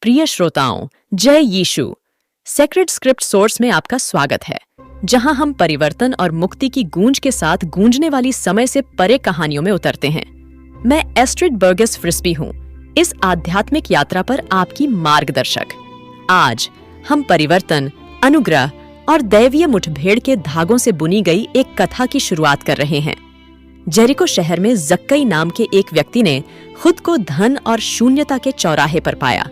प्रिय श्रोताओं, जय यीशु। सेक्रेड स्क्रिप्ट सोर्स में आपका स्वागत है, जहां हम परिवर्तन और मुक्ति की गूंज के साथ गूंजने वाली समय से परे कहानियों में उतरते हैं। मैं एस्ट्रिड बर्गस फ्रिस्बी हूं, इस आध्यात्मिक यात्रा पर आपकी मार्गदर्शक। आज हम परिवर्तन, अनुग्रह और दैवीय मुठभेड़ के धागों से बुनी गई एक कथा की शुरुआत कर रहे हैं। जेरिको शहर में जक्कई नाम के एक व्यक्ति ने खुद को धन और शून्यता के चौराहे पर पाया।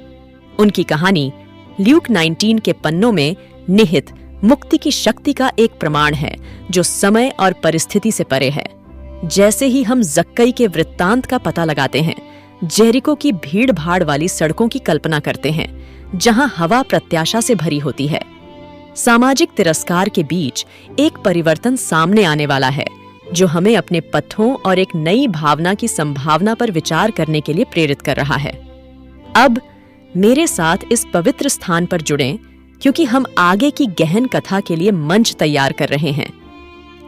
उनकी कहानी ल्यूक 19 के पन्नों में निहित मुक्ति की शक्ति का एक प्रमाण है, जो समय और परिस्थिति से परे है। जैसे ही हम जक्कई के वृत्तांत का पता लगाते हैं, जेरिको की भीड़ भाड़ वाली सड़कों की कल्पना करते हैं, जहां हवा प्रत्याशा से भरी होती है। सामाजिक तिरस्कार के बीच एक परिवर्तन सामने आने वाला है, जो हमें अपने पथों और एक नई भावना की संभावना पर विचार करने के लिए प्रेरित कर रहा है। अब मेरे साथ इस पवित्र स्थान पर जुड़ें, क्योंकि हम आगे की गहन कथा के लिए मंच तैयार कर रहे हैं।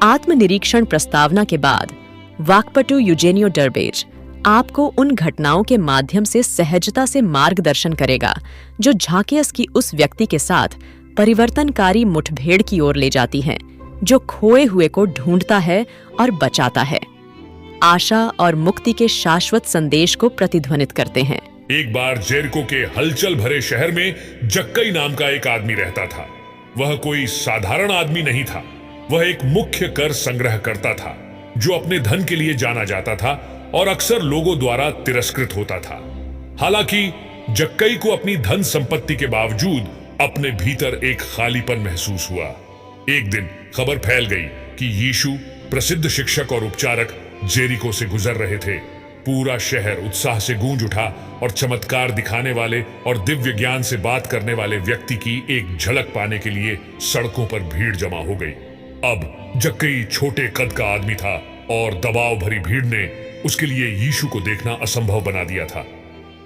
आत्मनिरीक्षण प्रस्तावना के बाद वाक्पटु यूजेनियो डर्बेज आपको उन घटनाओं के माध्यम से सहजता से मार्गदर्शन करेगा, जो झाकियस की उस व्यक्ति के साथ परिवर्तनकारी मुठभेड़ की ओर ले जाती हैं, जो खोए हुए को ढूंढता है और बचाता है। आशा और मुक्ति के शाश्वत संदेश को प्रतिध्वनित करते हैं। एक बार जेरिको के हलचल भरे शहर में जक्कई नाम का एक आदमी रहता था। वह कोई साधारण आदमी नहीं था। वह एक मुख्य कर संग्रहकर्ता था, जो अपने धन के लिए जाना जाता था और अक्सर लोगों द्वारा तिरस्कृत होता था। हालांकि जक्कई को अपनी धन संपत्ति के बावजूद अपने भीतर एक खालीपन महसूस हुआ। एक दिन खबर फैल गई कि यीशु, प्रसिद्ध शिक्षक और उपचारक, जेरिको से गुजर रहे थे। पूरा शहर उत्साह से गूंज उठा और चमत्कार दिखाने वाले और दिव्य ज्ञान से बात करने वाले व्यक्ति की एक झलक पाने के लिए सड़कों पर भीड़ जमा हो गई। अब जक्कई छोटे कद का आदमी था और दबाव भरी भीड़ ने उसके लिए यीशु को देखना असंभव बना दिया था।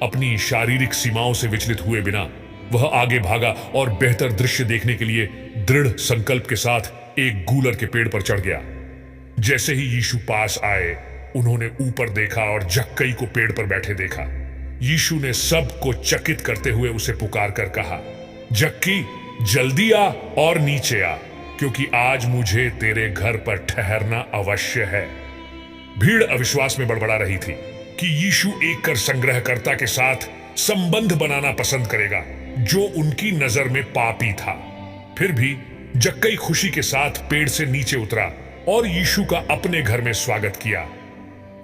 अपनी शारीरिक सीमाओं से विचलित हुए बिना वह आगे भागा और बेहतर दृश्य देखने के लिए दृढ़ संकल्प के साथ एक गूलर के पेड़ पर चढ़ गया। जैसे ही यीशु पास आए, उन्होंने ऊपर देखा और जक्कई को पेड़ पर बैठे देखा। यीशु ने सबको चकित करते हुए उसे पुकार कर कहा, जक्की, जल्दी आ और नीचे आ, क्योंकि आज मुझे तेरे घर पर ठहरना अवश्य है। भीड़ अविश्वास में बड़बड़ा रही थी कि यीशु एक कर संग्रहकर्ता के साथ संबंध बनाना पसंद करेगा, जो उनकी नजर में पापी था। फिर भी जक्कई खुशी के साथ पेड़ से नीचे उतरा और यीशु का अपने घर में स्वागत किया।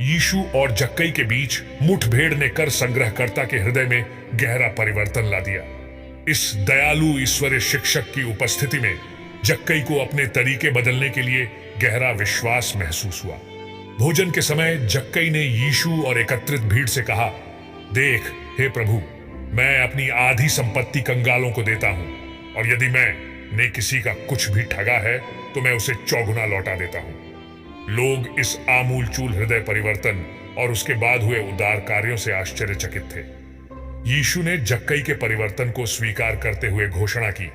यीशु और जक्कई के बीच मुठभेड़ ने कर संग्रहकर्ता के हृदय में गहरा परिवर्तन ला दिया। इस दयालु ईश्वरीय शिक्षक की उपस्थिति में जक्कई को अपने तरीके बदलने के लिए गहरा विश्वास महसूस हुआ। भोजन के समय जक्कई ने यीशु और एकत्रित भीड़ से कहा, देख हे प्रभु, मैं अपनी आधी संपत्ति कंगालों को देता हूं, और यदि मैंने किसी का कुछ भी ठगा है तो मैं उसे चौगुना लौटा देता हूं। लोग इस आमूलचूल हृदय परिवर्तन और उसके बाद हुए उदार कार्यों से आश्चर्यचकित थे। यीशु ने जक्कई के परिवर्तन को स्वीकार करते हुए घोषणा की,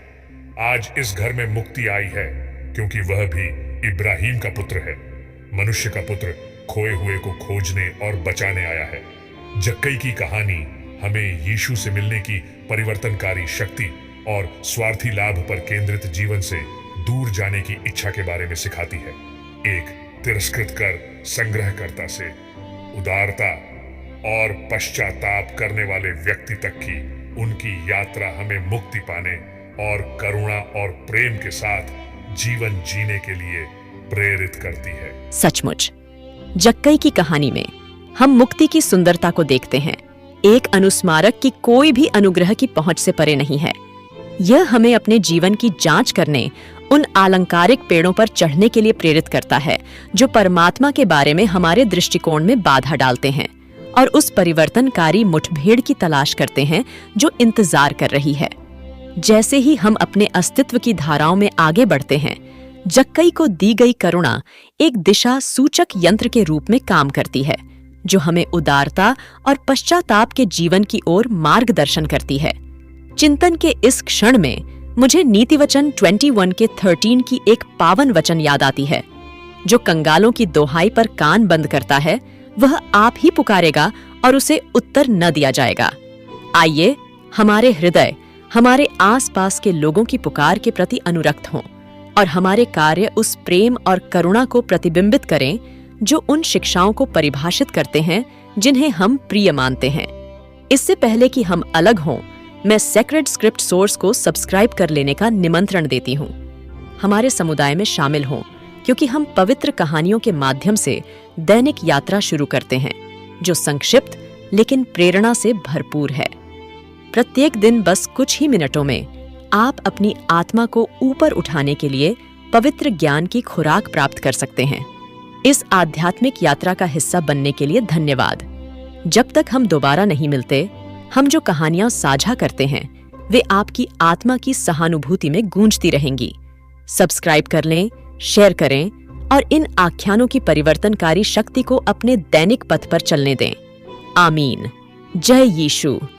आज इस घर में मुक्ति आई है, क्योंकि वह भी इब्राहिम का पुत्र है। मनुष्य का पुत्र खोए हुए को खोजने और बचाने आया है। जक्कई की कहानी हमें यीशु से मिलने की परिवर्तनकारी शक्ति और स्वार्थी लाभ पर केंद्रित जीवन से दूर जाने की इच्छा के बारे में सिखाती है। एक तिरस्कृत कर संग्रहकर्ता से उदारता और पश्चाताप करने वाले व्यक्ति तक की उनकी यात्रा हमें मुक्ति पाने और करुणा और प्रेम के साथ जीवन जीने के लिए प्रेरित करती है। सचमुच जक्कई की कहानी में हम मुक्ति की सुंदरता को देखते हैं, एक अनुस्मारक की कोई भी अनुग्रह की पहुंच से परे नहीं है। यह हमें अपने जीवन की जांच करने, उन आलंकारिक पेड़ों पर चढ़ने के लिए प्रेरित करता है, जो परमात्मा के बारे में हमारे दृष्टिकोण में बाधा डालते हैं और उस परिवर्तनकारी मुठभेड़ की तलाश करते हैं जो इंतजार कर रही है। जैसे ही हम अपने अस्तित्व की धाराओं में आगे बढ़ते हैं, जक्कई को दी गई करुणा एक दिशा सूचक यंत्र के रूप में काम करती है, जो हमें उदारता और पश्चाताप के जीवन की ओर मार्गदर्शन करती है। चिंतन के इस क्षण में मुझे नीति वचन 21 के 13 की एक पावन वचन याद आती है, जो कंगालों की दोहाई पर कान बंद करता है, वह आप ही पुकारेगा और उसे उत्तर न दिया जाएगा। आइए हमारे हृदय हमारे आसपास के लोगों की पुकार के प्रति अनुरक्त हों और हमारे कार्य उस प्रेम और करुणा को प्रतिबिंबित करें जो उन शिक्षाओं को परिभाषित करते हैं जिन्हें हम प्रिय मानते हैं। इससे पहले कि हम अलग हों, मैं सेक्रेड स्क्रिप्ट सोर्स को सब्सक्राइब कर लेने का निमंत्रण देती हूँ। हमारे समुदाय में शामिल हों, क्योंकि हम पवित्र कहानियों के माध्यम से दैनिक यात्रा शुरू करते हैं जो संक्षिप्त लेकिन प्रेरणा से भरपूर है। प्रत्येक दिन बस कुछ ही मिनटों में आप अपनी आत्मा को ऊपर उठाने के लिए पवित्र ज्ञान की खुराक प्राप्त कर सकते हैं। इस आध्यात्मिक यात्रा का हिस्सा बनने के लिए धन्यवाद। जब तक हम दोबारा नहीं मिलते, हम जो कहानियां साझा करते हैं वे आपकी आत्मा की सहानुभूति में गूंजती रहेंगी। सब्सक्राइब कर लें, शेयर करें और इन आख्यानों की परिवर्तनकारी शक्ति को अपने दैनिक पथ पर चलने दें। आमीन। जय यीशु।